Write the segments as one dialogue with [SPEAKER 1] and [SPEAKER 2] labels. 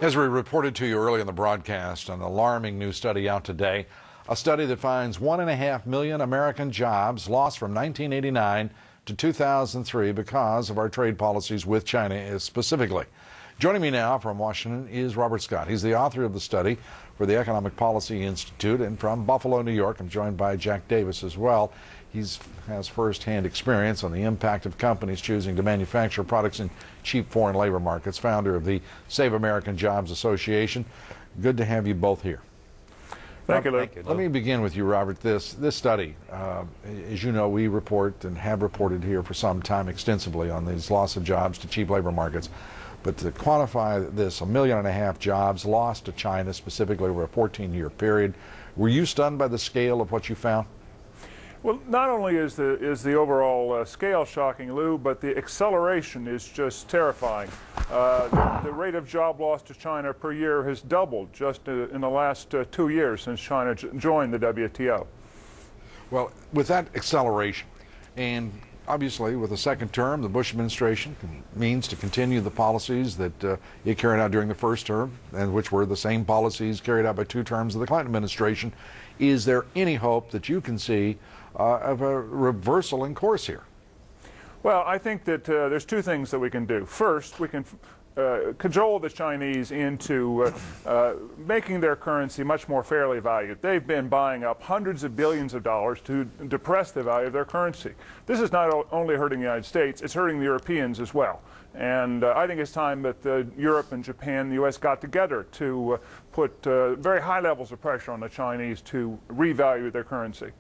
[SPEAKER 1] As we reported to you early in the broadcast, an alarming new study out today, a study that finds 1.5 million American jobs lost from 1989 to 2003 because of our trade policies with China specifically. Joining me now from Washington is Robert Scott. He's the author of the study for the Economic Policy Institute, and from Buffalo, New York, I'm joined by Jack Davis as well. He has first-hand experience on the impact of companies choosing to manufacture products in cheap foreign labor markets, founder of the Save American Jobs Association. Good to have you both here.
[SPEAKER 2] Thank you, Lou.
[SPEAKER 1] Let me begin with you, Robert. This study, as you know, we report and have reported here for some time extensively on these loss of jobs to cheap labor markets. But to quantify this, 1.5 million jobs lost to China specifically over a 14-year period, were you stunned by the scale of what you found?
[SPEAKER 2] Well, not only is the overall scale shocking, Lou, but the acceleration is just terrifying. The rate of job loss to China per year has doubled just in the last 2 years since China joined the WTO.
[SPEAKER 1] Well, with that acceleration, and obviously with the second term, the Bush administration means to continue the policies that it carried out during the first term, and which were the same policies carried out by 2 terms of the Clinton administration. Is there any hope that you can see of a reversal in course here?
[SPEAKER 2] Well, I think that there's 2 things that we can do. First, we can cajole the Chinese into making their currency much more fairly valued. They've been buying up hundreds of billions of dollars to depress the value of their currency. This is not only hurting the United States, it's hurting the Europeans as well. And I think it's time that Europe and Japan and the U.S. got together to put very high levels of pressure on the Chinese to revalue their currency.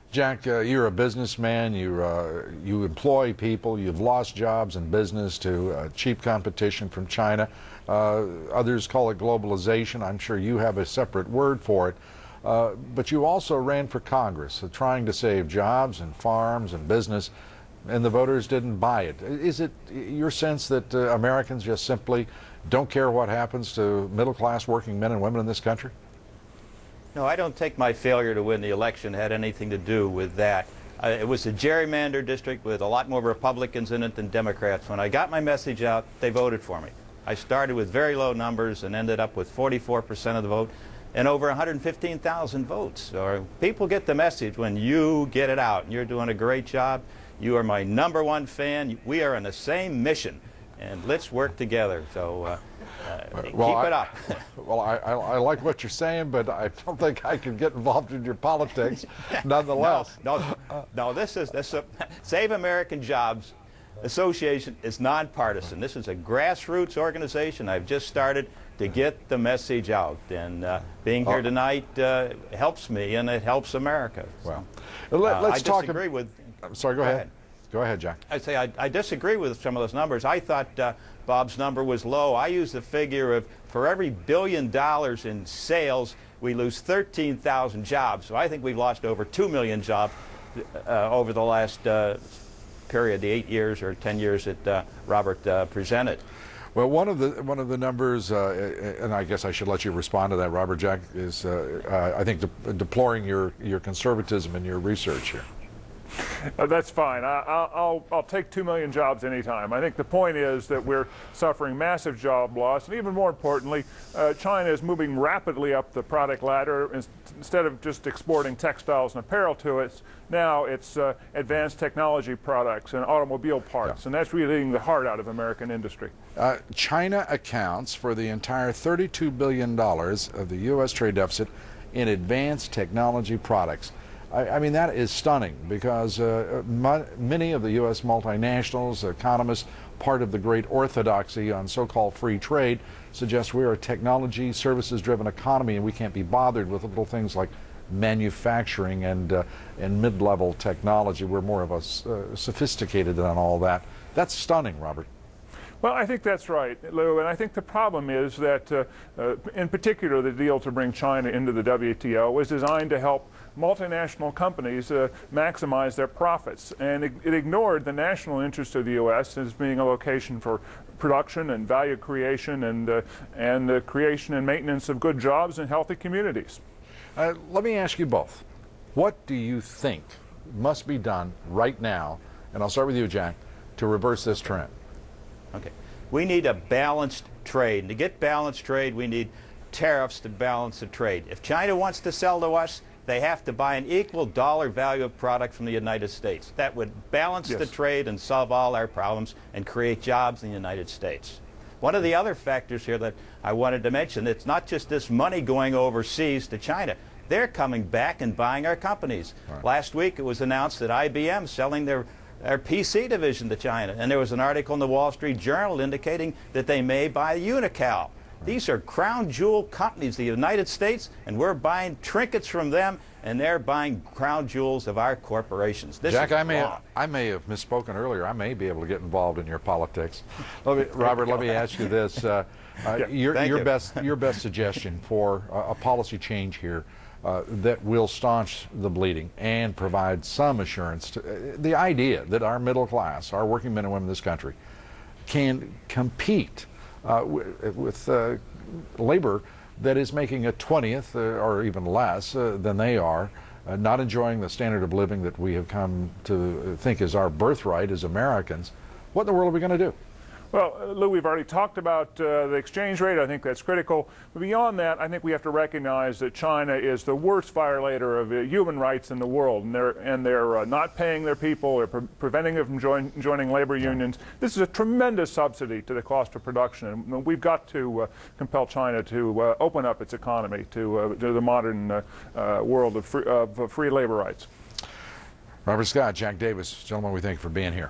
[SPEAKER 1] Jack, you're a businessman. You employ people. You've lost jobs in business to cheap competition from China. Others call it globalization. I'm sure you have a separate word for it. But you also ran for Congress, trying to save jobs and farms and business, and the voters didn't buy it. Is it your sense that Americans just simply don't care what happens to middle-class working men and women in this country?
[SPEAKER 3] No, I don't think my failure to win the election had anything to do with that. It was a gerrymandered district with a lot more Republicans in it than Democrats. When I got my message out, they voted for me. I started with very low numbers and ended up with 44% of the vote and over 115,000 votes. So people get the message when you get it out, and you're doing a great job. You are my #1 fan. We are on the same mission, and let's work together. So keep it up.
[SPEAKER 1] Well, I like what you're saying, but I don't think I can get involved in your politics nonetheless.
[SPEAKER 3] No, this is Save American Jobs Association is nonpartisan. This is a grassroots organization. I've just started to get the message out, and being here tonight helps me, and it helps America.
[SPEAKER 1] Well, let's talk.
[SPEAKER 3] Disagree with.
[SPEAKER 1] I'm sorry. Go ahead. Go ahead, Jack.
[SPEAKER 3] I'd say I disagree with some of those numbers. I thought Bob's number was low. I used the figure of for every $1 billion in sales, we lose 13,000 jobs. So I think we've lost over 2 million jobs over the last period, the 8 years or 10 years that Robert presented.
[SPEAKER 1] Well, one of the numbers, and I guess I should let you respond to that, Robert, Jack, is I think deploring your conservatism in your research here.
[SPEAKER 2] That's fine. I'll take 2 million jobs anytime. I think the point is that we're suffering massive job loss, and even more importantly, China is moving rapidly up the product ladder. Instead of just exporting textiles and apparel to us, now it's advanced technology products and automobile parts, and that's really eating the heart out of American industry.
[SPEAKER 1] China accounts for the entire $32 billion of the U.S. trade deficit in advanced technology products. I mean, that is stunning, because many of the U.S. multinationals, economists, part of the great orthodoxy on so-called free trade, suggest we are a technology, services-driven economy, and we can't be bothered with little things like manufacturing and mid-level technology. We're more of a sophisticated than all that. That's stunning, Robert.
[SPEAKER 2] Well, I think that's right, Lou, and I think the problem is that, in particular, the deal to bring China into the WTO was designed to help multinational companies maximize their profits, and it ignored the national interest of the U.S. as being a location for production and value creation and the creation and maintenance of good jobs and healthy communities.
[SPEAKER 1] Let me ask you both. What do you think must be done right now, and I'll start with you, Jack, to reverse this trend?
[SPEAKER 3] Okay. We need a balanced trade. And to get balanced trade, we need tariffs to balance the trade. If China wants to sell to us, they have to buy an equal dollar value of product from the United States. That would balance the trade and solve all our problems and create jobs in the United States. One of the other factors here that I wanted to mention, it's not just this money going overseas to China. They're coming back and buying our companies. Right. Last week it was announced that IBM selling their PC division to China, and there was an article in the Wall Street Journal indicating that they may buy Unical. These are crown jewel companies, the United States, and we're buying trinkets from them, and they're buying crown jewels of our corporations. This
[SPEAKER 1] Jack,
[SPEAKER 3] is
[SPEAKER 1] I may have misspoken earlier. I may be able to get involved in your politics. Robert, let me ask you this: your best suggestion for a policy change here that will staunch the bleeding and provide some assurance to the idea that our middle class, our working men and women in this country, can compete with labor that is making a 20th or even less than they are, not enjoying the standard of living that we have come to think is our birthright as Americans. What in the world are we going to do?
[SPEAKER 2] Well, Lou, we've already talked about the exchange rate. I think that's critical. But beyond that, I think we have to recognize that China is the worst violator of human rights in the world, and they're not paying their people. They're preventing them from joining labor unions. This is a tremendous subsidy to the cost of production, and we've got to compel China to open up its economy to the modern world of free labor rights.
[SPEAKER 1] Robert Scott, Jack Davis, gentlemen, we thank you for being here.